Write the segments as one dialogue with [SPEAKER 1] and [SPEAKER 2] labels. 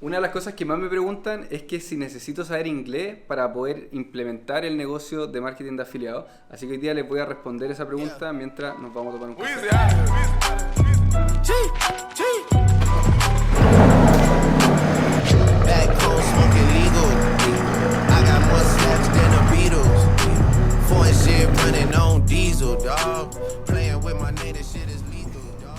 [SPEAKER 1] Una de las cosas que más me preguntan es que si necesito saber inglés para poder implementar el negocio de marketing de afiliados. Así que hoy día les voy a responder esa pregunta mientras nos vamos a tomar un café.
[SPEAKER 2] Back home smoking legal. I got more slaps than the Beatles. Foreign shit running on diesel, dog. Playing with my name, this shit is lethal, dog.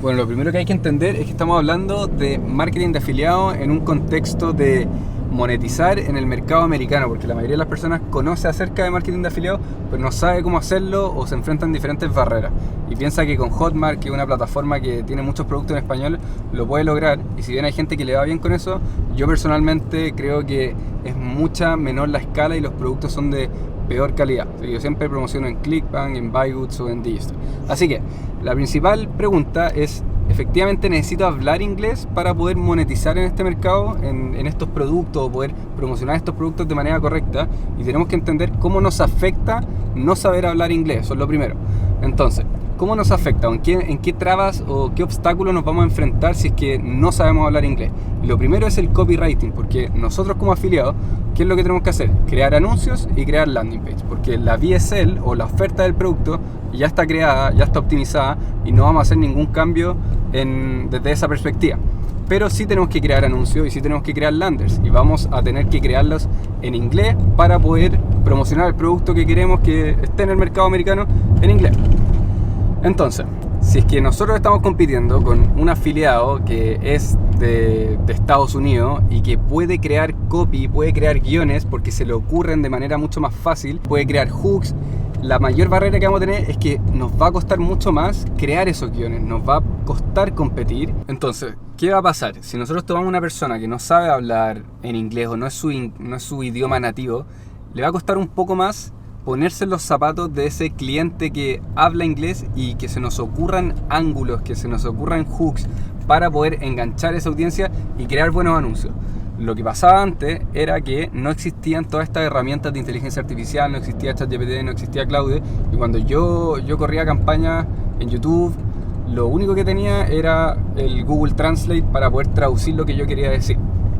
[SPEAKER 1] Bueno, lo primero que hay que entender es que estamos hablando de marketing de afiliados en un contexto de monetizar en el mercado americano, porque la mayoría de las personas conoce acerca de marketing de afiliados, pero no sabe cómo hacerlo o se enfrentan a diferentes barreras. Y piensa que con Hotmart, que es una plataforma que tiene muchos productos en español, lo puede lograr. Y si bien hay gente que le va bien con eso, yo personalmente creo que es mucha menor la escala y los productos son de peor calidad. Yo siempre promociono en ClickBank, en BuyGoods o en Digistore. Así que la principal pregunta es: ¿efectivamente necesito hablar inglés para poder monetizar en este mercado, en estos productos, o poder promocionar estos productos de manera correcta? Y tenemos que entender cómo nos afecta no saber hablar inglés, eso es lo primero. Entonces, ¿cómo nos afecta? ¿En qué trabas o qué obstáculos nos vamos a enfrentar si es que no sabemos hablar inglés? Y lo primero es el copywriting, porque nosotros como afiliados, ¿qué es lo que tenemos que hacer? Crear anuncios y crear landing page, porque la VSL o la oferta del producto ya está creada, ya está optimizada y no vamos a hacer ningún cambio desde esa perspectiva. Pero sí tenemos que crear anuncios y sí tenemos que crear landers, y vamos a tener que crearlos en inglés para poder promocionar el producto que queremos que esté en el mercado americano en inglés. Entonces, si es que nosotros estamos compitiendo con un afiliado que es de Estados Unidos y que puede crear copy, puede crear guiones porque se le ocurren de manera mucho más fácil, puede crear hooks, la mayor barrera que vamos a tener es que nos va a costar mucho más crear esos guiones, nos va a costar competir. Entonces, ¿qué va a pasar? Si nosotros tomamos una persona que no sabe hablar en inglés o no es su idioma nativo, le va a costar un poco más ponerse en los zapatos de ese cliente que habla inglés y que se nos ocurran ángulos, que se nos ocurran hooks para poder enganchar esa audiencia y crear buenos anuncios. Lo que pasaba antes era que no existían todas estas herramientas de inteligencia artificial, no existía ChatGPT, no existía Claude, y cuando yo corría campañas en YouTube, lo único que tenía era el Google Translate para poder traducir lo que yo quería decir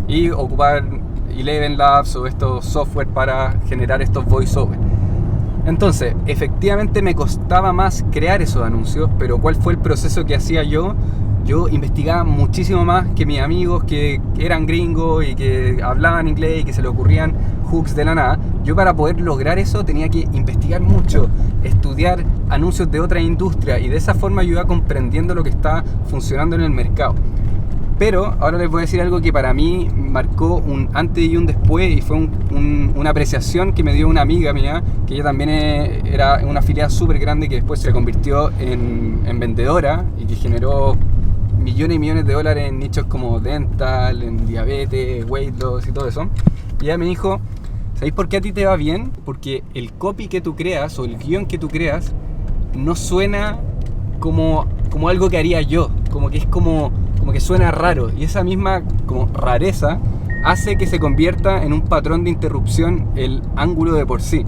[SPEAKER 1] y ocupar Eleven Labs o estos software para generar estos voiceovers. Entonces, efectivamente me costaba más crear esos anuncios, pero ¿cuál fue el proceso que hacía yo? Yo investigaba muchísimo más que mis amigos que eran gringos y que hablaban inglés y que se le ocurrían hooks de la nada. Yo, para poder lograr eso, tenía que investigar mucho, estudiar anuncios de otras industrias, y de esa forma yo iba comprendiendo lo que estaba funcionando en el mercado. Pero ahora les voy a decir algo que para mí marcó un antes y un después, y fue una apreciación que me dio una amiga mía, que ella también era una afiliada súper grande, que después se convirtió en vendedora y que generó millones y millones de dólares en nichos como dental, en diabetes, weight loss y todo eso. Y ella me dijo: ¿sabéis por qué a ti te va bien? Porque el copy que tú creas o el guión que tú creas no suena como algo que haría yo, como que es como que suena raro, y esa misma como rareza hace que se convierta en un patrón de interrupción el ángulo de por sí.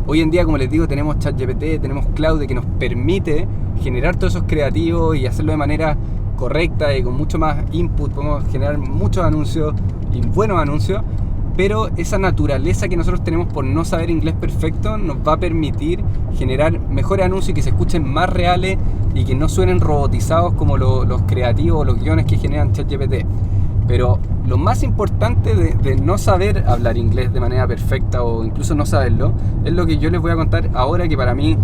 [SPEAKER 1] Hoy en día, como les digo, tenemos ChatGPT, tenemos Claude, que nos permite generar todos esos creativos y hacerlo de manera correcta y con mucho más input. Podemos generar muchos anuncios y buenos anuncios, pero esa naturaleza que nosotros tenemos por no saber inglés perfecto nos va a permitir generar mejores anuncios y que se escuchen más reales y que no suenen robotizados como los creativos o los guiones que generan ChatGPT. Pero lo más importante de no saber hablar inglés de manera perfecta, o incluso no saberlo, es lo que yo les voy a contar ahora, que para mí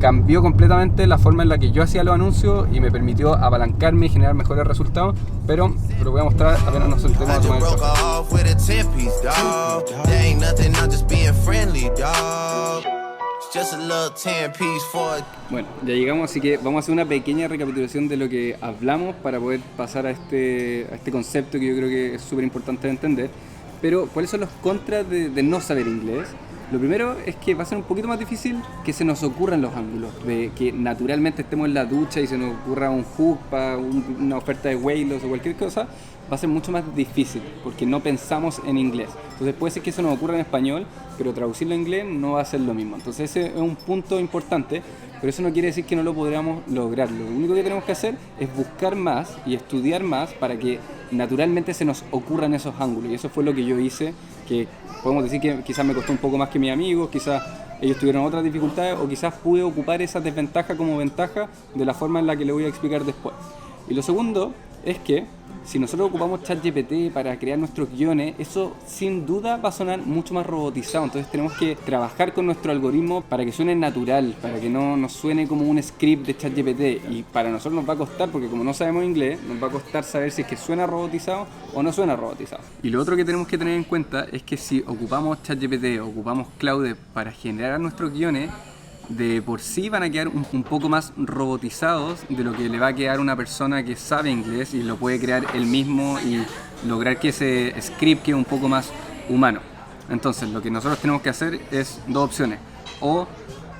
[SPEAKER 1] cambió completamente la forma en la que yo hacía los anuncios y me permitió apalancarme y generar mejores resultados. Pero lo voy a mostrar apenas nos sentemos a tomar el café. Bueno, ya llegamos, así que vamos a hacer una pequeña recapitulación de lo que hablamos para poder pasar a este concepto que yo creo que es súper importante de entender. Pero, ¿cuáles son los contras de no saber inglés? Lo primero es que va a ser un poquito más difícil que se nos ocurran los ángulos, de que naturalmente estemos en la ducha y se nos ocurra un hook para una oferta de weight loss o cualquier cosa. Va a ser mucho más difícil porque no pensamos en inglés. Entonces puede ser que eso nos ocurra en español, pero traducirlo en inglés no va a ser lo mismo. Entonces ese es un punto importante, pero eso no quiere decir que no lo podamos lograr. Lo único que tenemos que hacer es buscar más y estudiar más para que naturalmente se nos ocurran esos ángulos. Y eso fue lo que yo hice, que podemos decir que quizás me costó un poco más que mis amigos, quizás ellos tuvieron otras dificultades, o quizás pude ocupar esa desventaja como ventaja de la forma en la que le voy a explicar después. Y lo segundo es que si nosotros ocupamos ChatGPT para crear nuestros guiones, eso sin duda va a sonar mucho más robotizado. Entonces tenemos que trabajar con nuestro algoritmo para que suene natural, para que no nos suene como un script de ChatGPT. Y para nosotros nos va a costar, porque como no sabemos inglés, nos va a costar saber si es que suena robotizado o no suena robotizado. Y lo otro que tenemos que tener en cuenta es que si ocupamos ChatGPT o ocupamos Claude para generar nuestros guiones, de por sí van a quedar un poco más robotizados de lo que le va a quedar una persona que sabe inglés y lo puede crear él mismo y lograr que ese script quede un poco más humano. Entonces lo que nosotros tenemos que hacer es dos opciones: o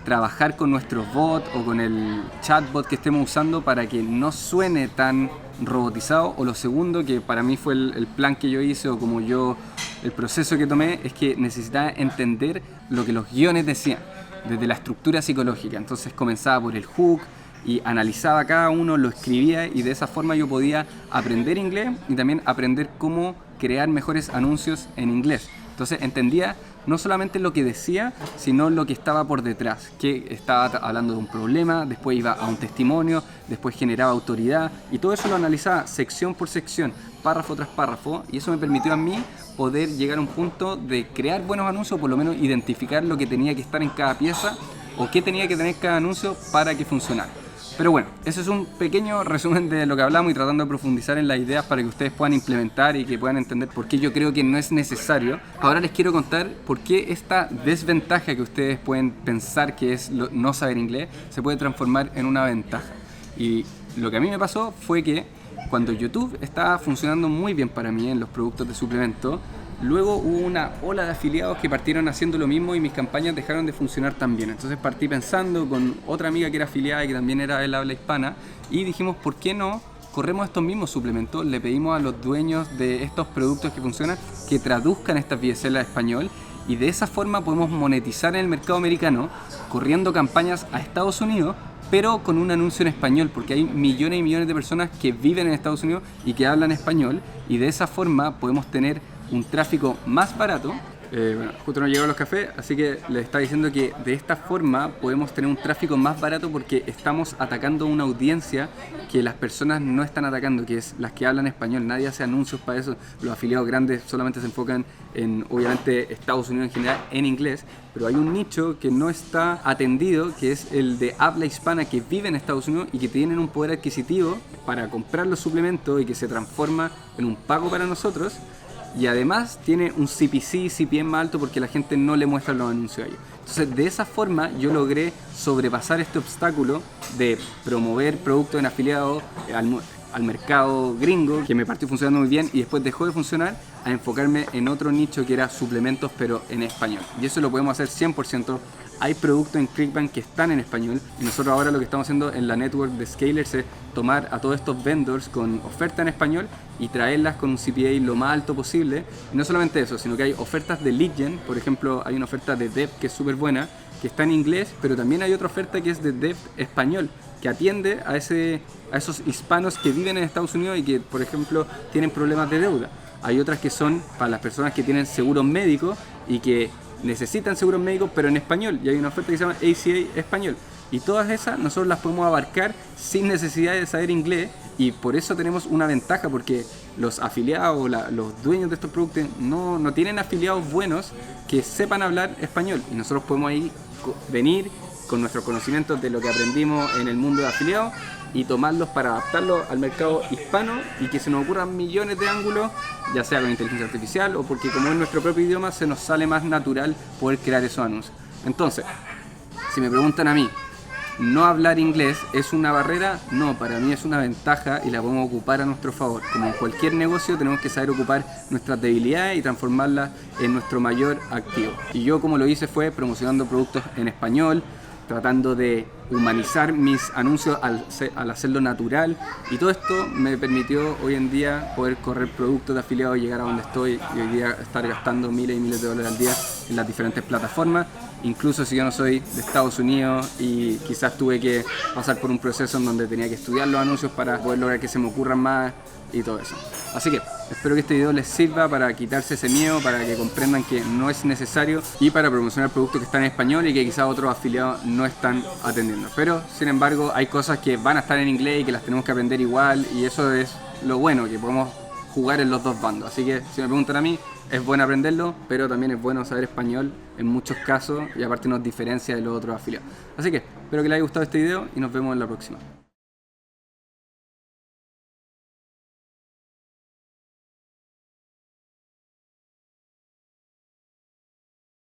[SPEAKER 1] trabajar con nuestros bots o con el chatbot que estemos usando para que no suene tan robotizado, o lo segundo, que para mí fue el plan que yo hice, o como yo, el proceso que tomé, es que necesitaba entender lo que los guiones decían desde la estructura psicológica. Entonces comenzaba por el hook y analizaba cada uno, lo escribía, y de esa forma yo podía aprender inglés y también aprender cómo crear mejores anuncios en inglés. Entonces entendía no solamente lo que decía, sino lo que estaba por detrás, que estaba hablando de un problema, después iba a un testimonio, después generaba autoridad, y todo eso lo analizaba sección por sección, párrafo tras párrafo, y eso me permitió a mí poder llegar a un punto de crear buenos anuncios, o por lo menos identificar lo que tenía que estar en cada pieza o qué tenía que tener cada anuncio para que funcionara. Pero bueno, ese es un pequeño resumen de lo que hablamos y tratando de profundizar en las ideas para que ustedes puedan implementar y que puedan entender por qué yo creo que no es necesario. Ahora les quiero contar por qué esta desventaja que ustedes pueden pensar que es no saber inglés se puede transformar en una ventaja. Y lo que a mí me pasó fue que cuando YouTube estaba funcionando muy bien para mí en los productos de suplemento, luego hubo una ola de afiliados que partieron haciendo lo mismo y mis campañas dejaron de funcionar tan bien. Entonces partí pensando con otra amiga que era afiliada y que también era del habla hispana, y dijimos, ¿por qué no corremos estos mismos suplementos? Le pedimos a los dueños de estos productos que funcionan que traduzcan estas VSL a español, y de esa forma podemos monetizar en el mercado americano corriendo campañas a Estados Unidos, pero con un anuncio en español, porque hay millones y millones de personas que viven en Estados Unidos y que hablan español, y de esa forma podemos tener un tráfico más barato. Bueno, justo nos llegaron los cafés, así que les estaba diciendo que de esta forma podemos tener un tráfico más barato porque estamos atacando una audiencia que las personas no están atacando, que es las que hablan español. Nadie hace anuncios para eso. Los afiliados grandes solamente se enfocan en, obviamente, Estados Unidos en general, en inglés, pero hay un nicho que no está atendido, que es el de habla hispana, que vive en Estados Unidos y que tienen un poder adquisitivo para comprar los suplementos y que se transforma en un pago para nosotros. Y además tiene un CPM más alto porque la gente no le muestra los anuncios a ellos. Entonces de esa forma yo logré sobrepasar este obstáculo de promover productos en afiliado al mercado gringo, que me partió funcionando muy bien y después dejó de funcionar, a enfocarme en otro nicho que era suplementos pero en español. Y eso lo podemos hacer 100%. Hay productos en ClickBank que están en español, y nosotros ahora lo que estamos haciendo en la network de Scalers es tomar a todos estos vendors con oferta en español y traerlas con un CPA lo más alto posible. Y no solamente eso, sino que hay ofertas de lead gen. Por ejemplo, hay una oferta de Dev que es súper buena, que está en inglés, pero también hay otra oferta que es de Dev español, que atiende a esos hispanos que viven en Estados Unidos y que, por ejemplo, tienen problemas de deuda. Hay otras que son para las personas que tienen seguros médicos y que necesitan seguros médicos pero en español, y hay una oferta que se llama ACA español, y todas esas nosotros las podemos abarcar sin necesidad de saber inglés, y por eso tenemos una ventaja, porque los afiliados, los dueños de estos productos no tienen afiliados buenos que sepan hablar español, y nosotros podemos ahí venir con nuestros conocimientos de lo que aprendimos en el mundo de afiliados y tomarlos para adaptarlos al mercado hispano, y que se nos ocurran millones de ángulos, ya sea con inteligencia artificial o porque como es nuestro propio idioma se nos sale más natural poder crear esos anuncios. Entonces, si me preguntan a mí, ¿no hablar inglés es una barrera? No, para mí es una ventaja y la podemos ocupar a nuestro favor. Como en cualquier negocio tenemos que saber ocupar nuestras debilidades y transformarlas en nuestro mayor activo. Y yo, como lo hice, fue promocionando productos en español, tratando de humanizar mis anuncios al hacerlo natural, y todo esto me permitió hoy en día poder correr productos de afiliados y llegar a donde estoy, y hoy día estar gastando miles y miles de dólares al día en las diferentes plataformas, incluso si yo no soy de Estados Unidos y quizás tuve que pasar por un proceso en donde tenía que estudiar los anuncios para poder lograr que se me ocurran más y todo eso. Así que espero que este video les sirva para quitarse ese miedo, para que comprendan que no es necesario y para promocionar productos que están en español y que quizás otros afiliados no están atendiendo. Pero sin embargo hay cosas que van a estar en inglés y que las tenemos que aprender igual, y eso es lo bueno, que podemos jugar en los dos bandos. Así que si me preguntan a mí, es bueno aprenderlo, pero también es bueno saber español en muchos casos, y aparte nos diferencia de los otros afiliados. Así que espero que les haya gustado este video y nos vemos en la próxima.